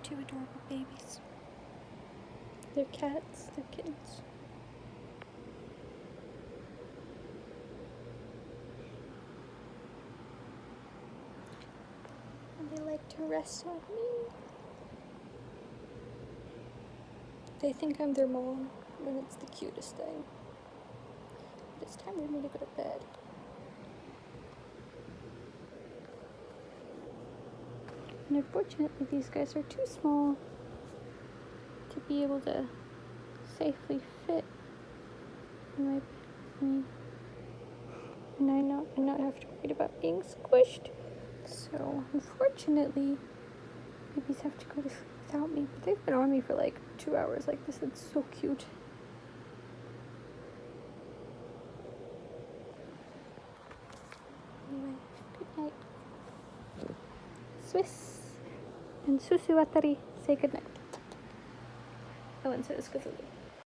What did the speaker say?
two adorable babies. They're cats, they're kittens. And they like to rest on me. They think I'm their mom, and it's the cutest thing. But it's time for me to go to bed. And unfortunately, these guys are too small to be able to safely fit in my bed with me. And not have to worry about being squished. So unfortunately, babies have to go to sleep without me. But they've been on me for like 2 hours like this. It's so cute. Anyway, good night. Swiss and Susu-Watari say good night. Oh, and so is Cuddling.